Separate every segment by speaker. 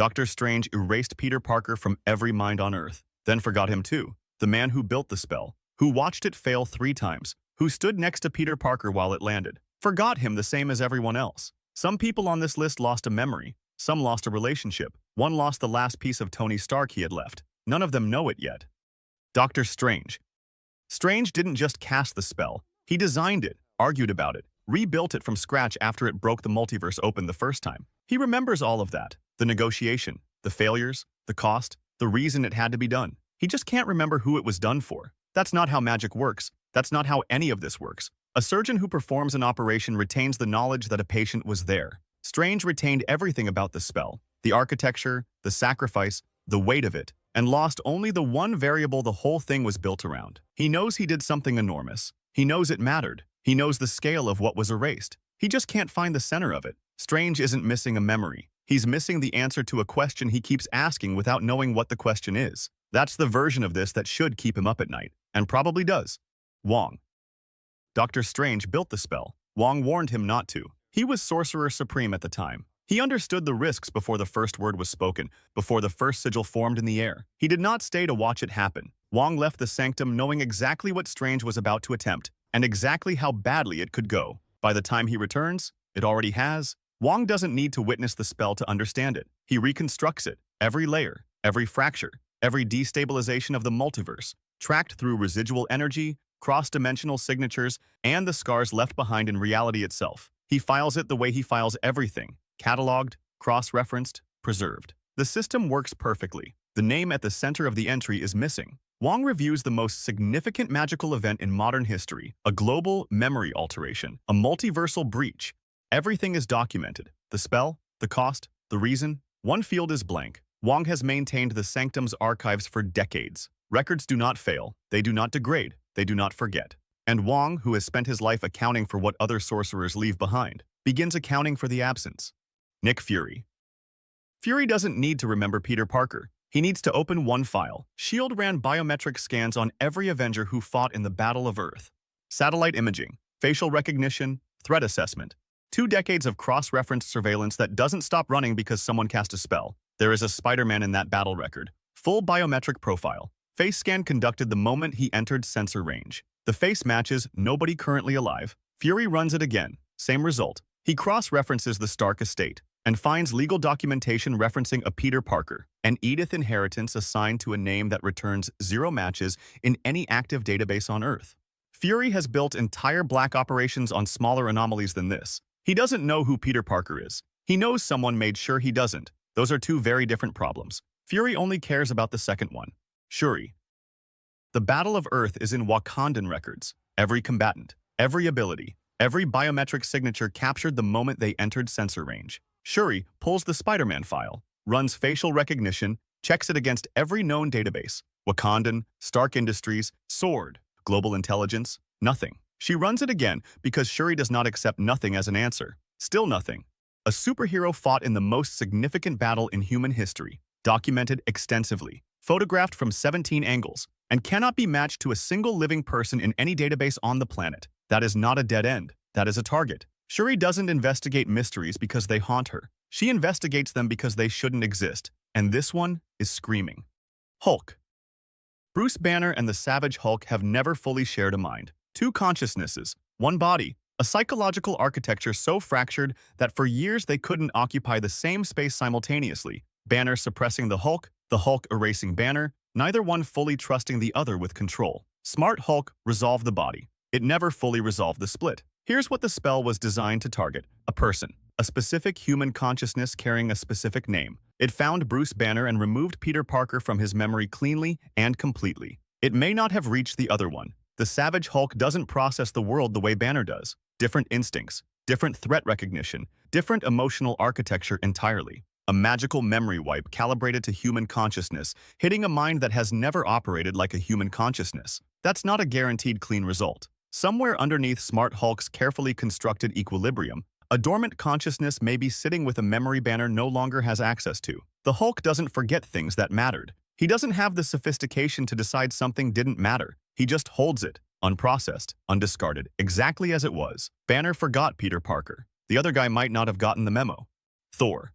Speaker 1: Doctor Strange erased Peter Parker from every mind on Earth, then forgot him too. The man who built the spell, who watched it fail 3 times, who stood next to Peter Parker while it landed, forgot him the same as everyone else. Some people on this list lost a memory, some lost a relationship, one lost the last piece of Tony Stark he had left. None of them know it yet. Doctor Strange. Strange didn't just cast the spell, he designed it, argued about it, rebuilt it from scratch after it broke the multiverse open the first time. He remembers all of that, the negotiation, the failures, the cost, the reason it had to be done. He just can't remember who it was done for. That's not how magic works. That's not how any of this works. A surgeon who performs an operation retains the knowledge that a patient was there. Strange retained everything about the spell, the architecture, the sacrifice, the weight of it, and lost only the one variable the whole thing was built around. He knows he did something enormous. He knows it mattered. He knows the scale of what was erased. He just can't find the center of it. Strange isn't missing a memory. He's missing the answer to a question he keeps asking without knowing what the question is. That's the version of this that should keep him up at night, and probably does. Wong. Doctor Strange built the spell. Wong warned him not to. He was Sorcerer Supreme at the time. He understood the risks before the first word was spoken, before the first sigil formed in the air. He did not stay to watch it happen. Wong left the sanctum knowing exactly what Strange was about to attempt, and exactly how badly it could go. By the time he returns, it already has. Wong doesn't need to witness the spell to understand it. He reconstructs it, every layer, every fracture, every destabilization of the multiverse, tracked through residual energy, cross-dimensional signatures, and the scars left behind in reality itself. He files it the way he files everything, cataloged, cross-referenced, preserved. The system works perfectly. The name at the center of the entry is missing. Wong reviews the most significant magical event in modern history, a global memory alteration, a multiversal breach. Everything is documented. The spell, the cost, the reason. One field is blank. Wong has maintained the sanctum's archives for decades. Records do not fail. They do not degrade. They do not forget. And Wong, who has spent his life accounting for what other sorcerers leave behind, begins accounting for the absence. Nick Fury. Fury doesn't need to remember Peter Parker. He needs to open one file. S.H.I.E.L.D. ran biometric scans on every Avenger who fought in the Battle of Earth. Satellite imaging, facial recognition, threat assessment. 2 decades of cross-referenced surveillance that doesn't stop running because someone cast a spell. There is a Spider-Man in that battle record. Full biometric profile. Face scan conducted the moment he entered sensor range. The face matches nobody currently alive. Fury runs it again. Same result. He cross-references the Stark estate and finds legal documentation referencing a Peter Parker, an Edith inheritance assigned to a name that returns 0 matches in any active database on Earth. Fury has built entire black operations on smaller anomalies than this. He doesn't know who Peter Parker is. He knows someone made sure he doesn't. Those are 2 very different problems. Fury only cares about the second one. Shuri. The Battle of Earth is in Wakandan records. Every combatant, every ability, every biometric signature captured the moment they entered sensor range. Shuri pulls the Spider-Man file, runs facial recognition, checks it against every known database. Wakandan, Stark Industries, Sword, Global Intelligence, nothing. She runs it again because Shuri does not accept nothing as an answer. Still nothing. A superhero fought in the most significant battle in human history, documented extensively, photographed from 17 angles, and cannot be matched to a single living person in any database on the planet. That is not a dead end. That is a target. Shuri doesn't investigate mysteries because they haunt her. She investigates them because they shouldn't exist. And this one is screaming. Hulk. Bruce Banner and the Savage Hulk have never fully shared a mind. 2 consciousnesses, 1 body, a psychological architecture so fractured that for years they couldn't occupy the same space simultaneously. Banner suppressing the Hulk erasing Banner, neither one fully trusting the other with control. Smart Hulk resolved the body. It never fully resolved the split. Here's what the spell was designed to target: a person, a specific human consciousness carrying a specific name. It found Bruce Banner and removed Peter Parker from his memory cleanly and completely. It may not have reached the other one. The Savage Hulk doesn't process the world the way Banner does. Different instincts, different threat recognition, different emotional architecture entirely. A magical memory wipe calibrated to human consciousness, hitting a mind that has never operated like a human consciousness. That's not a guaranteed clean result. Somewhere underneath Smart Hulk's carefully constructed equilibrium, a dormant consciousness may be sitting with a memory Banner no longer has access to. The Hulk doesn't forget things that mattered. He doesn't have the sophistication to decide something didn't matter. He just holds it, unprocessed, undiscarded, exactly as it was. Banner forgot Peter Parker. The other guy might not have gotten the memo. Thor.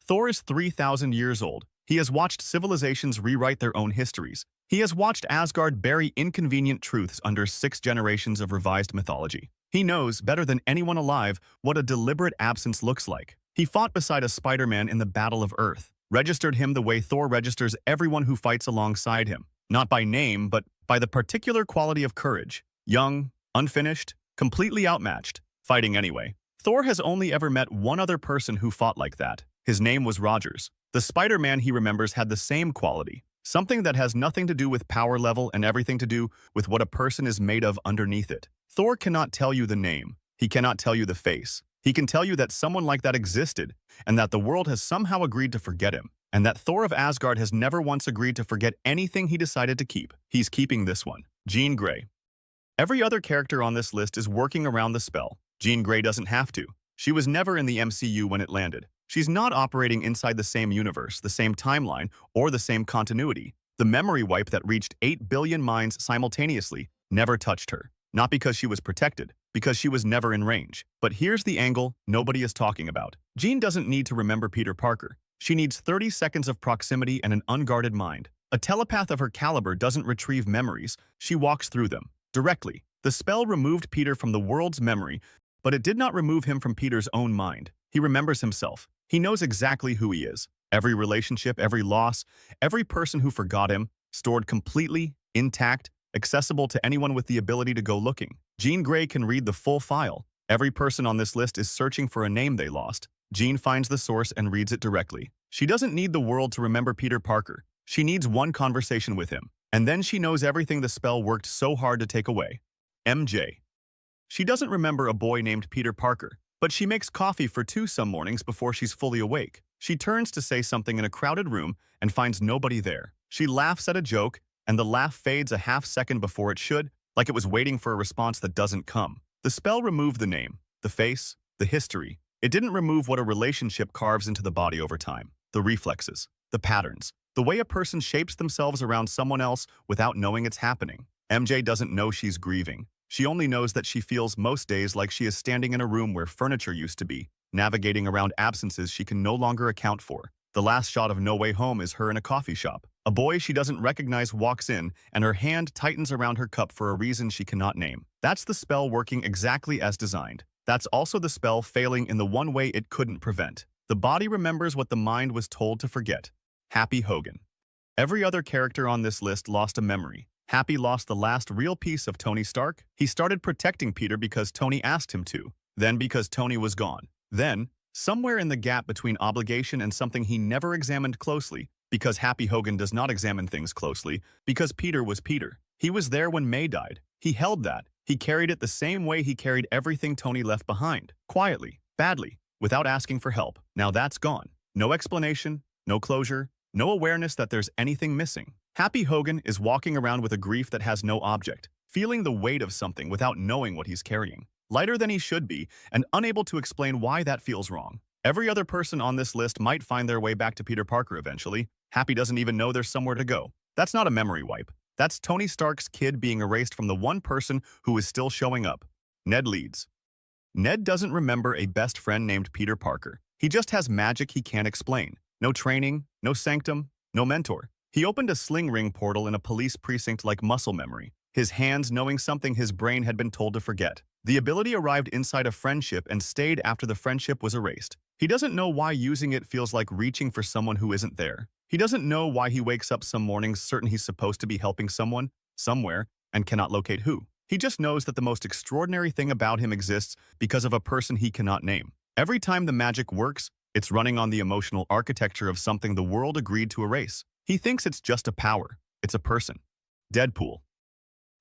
Speaker 1: Thor is 3,000 years old. He has watched civilizations rewrite their own histories. He has watched Asgard bury inconvenient truths under 6 generations of revised mythology. He knows, better than anyone alive, what a deliberate absence looks like. He fought beside a Spider-Man in the Battle of Earth, registered him the way Thor registers everyone who fights alongside him. Not by name, but by the particular quality of courage. Young, unfinished, completely outmatched, fighting anyway. Thor has only ever met one other person who fought like that. His name was Rogers. The Spider-Man he remembers had the same quality. Something that has nothing to do with power level and everything to do with what a person is made of underneath it. Thor cannot tell you the name. He cannot tell you the face. He can tell you that someone like that existed, and that the world has somehow agreed to forget him, and that Thor of Asgard has never once agreed to forget anything he decided to keep. He's keeping this one. Jean Grey. Every other character on this list is working around the spell. Jean Grey doesn't have to. She was never in the MCU when it landed. She's not operating inside the same universe, the same timeline, or the same continuity. The memory wipe that reached 8 billion minds simultaneously never touched her. Not because she was protected, because she was never in range. But here's the angle nobody is talking about. Jean doesn't need to remember Peter Parker. She needs 30 seconds of proximity and an unguarded mind. A telepath of her caliber doesn't retrieve memories, she walks through them. Directly. The spell removed Peter from the world's memory, but it did not remove him from Peter's own mind. He remembers himself. He knows exactly who he is. Every relationship, every loss, every person who forgot him, stored completely, intact, accessible to anyone with the ability to go looking. Jean Grey can read the full file. Every person on this list is searching for a name they lost. Jean finds the source and reads it directly. She doesn't need the world to remember Peter Parker. She needs one conversation with him. And then she knows everything the spell worked so hard to take away. MJ. She doesn't remember a boy named Peter Parker, but she makes coffee for 2 some mornings before she's fully awake. She turns to say something in a crowded room and finds nobody there. She laughs at a joke, and the laugh fades a half-second before it should, like it was waiting for a response that doesn't come. The spell removed the name, the face, the history. It didn't remove what a relationship carves into the body over time. The reflexes, the patterns, the way a person shapes themselves around someone else without knowing it's happening. MJ doesn't know she's grieving. She only knows that she feels most days like she is standing in a room where furniture used to be, navigating around absences she can no longer account for. The last shot of No Way Home is her in a coffee shop. A boy she doesn't recognize walks in, and her hand tightens around her cup for a reason she cannot name. That's the spell working exactly as designed. That's also the spell failing in the one way it couldn't prevent. The body remembers what the mind was told to forget. Happy Hogan. Every other character on this list lost a memory. Happy lost the last real piece of Tony Stark. He started protecting Peter because Tony asked him to, then because Tony was gone. Then, somewhere in the gap between obligation and something he never examined closely, because Happy Hogan does not examine things closely, because Peter was Peter. He was there when May died. He held that. He carried it the same way he carried everything Tony left behind. Quietly, badly, without asking for help. Now that's gone. No explanation, no closure, no awareness that there's anything missing. Happy Hogan is walking around with a grief that has no object, feeling the weight of something without knowing what he's carrying. Lighter than he should be, and unable to explain why that feels wrong. Every other person on this list might find their way back to Peter Parker eventually. Happy doesn't even know there's somewhere to go. That's not a memory wipe. That's Tony Stark's kid being erased from the one person who is still showing up. Ned Leeds. Ned doesn't remember a best friend named Peter Parker. He just has magic he can't explain. No training, no sanctum, no mentor. He opened a sling ring portal in a police precinct like muscle memory, his hands knowing something his brain had been told to forget. The ability arrived inside a friendship and stayed after the friendship was erased. He doesn't know why using it feels like reaching for someone who isn't there. He doesn't know why he wakes up some mornings certain he's supposed to be helping someone, somewhere, and cannot locate who. He just knows that the most extraordinary thing about him exists because of a person he cannot name. Every time the magic works, it's running on the emotional architecture of something the world agreed to erase. He thinks it's just a power. It's a person. Deadpool.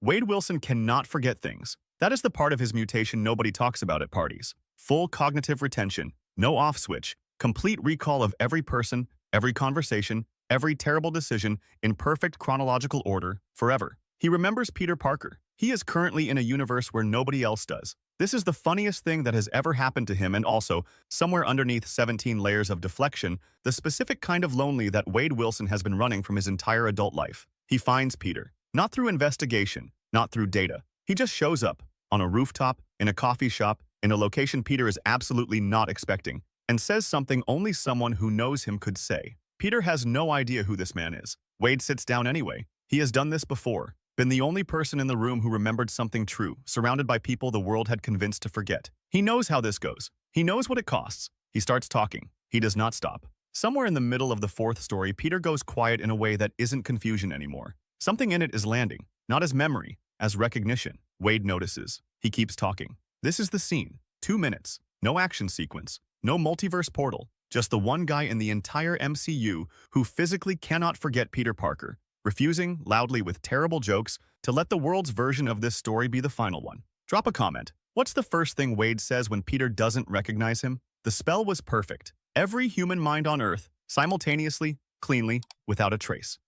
Speaker 1: Wade Wilson cannot forget things. That is the part of his mutation nobody talks about at parties. Full cognitive retention, no off switch, complete recall of every person, every conversation, every terrible decision in perfect chronological order, forever. He remembers Peter Parker. He is currently in a universe where nobody else does. This is the funniest thing that has ever happened to him, and also, somewhere underneath 17 layers of deflection, the specific kind of lonely that Wade Wilson has been running from his entire adult life. He finds Peter. Not through investigation, not through data. He just shows up, on a rooftop, in a coffee shop, in a location Peter is absolutely not expecting. and says something only someone who knows him could say. Peter has no idea who this man is. Wade sits down anyway. He has done this before, been the only person in the room who remembered something true, surrounded by people the world had convinced to forget. He knows how this goes. He knows what it costs. He starts talking. He does not stop. Somewhere in the middle of the fourth story, Peter goes quiet in a way that isn't confusion anymore. Something in it is landing, not as memory, as recognition. Wade notices. He keeps talking. This is the scene. 2 minutes. No action sequence. No multiverse portal. Just the one guy in the entire MCU who physically cannot forget Peter Parker, refusing, loudly with terrible jokes, to let the world's version of this story be the final one. Drop a comment. What's the first thing Wade says when Peter doesn't recognize him? The spell was perfect. Every human mind on Earth, simultaneously, cleanly, without a trace.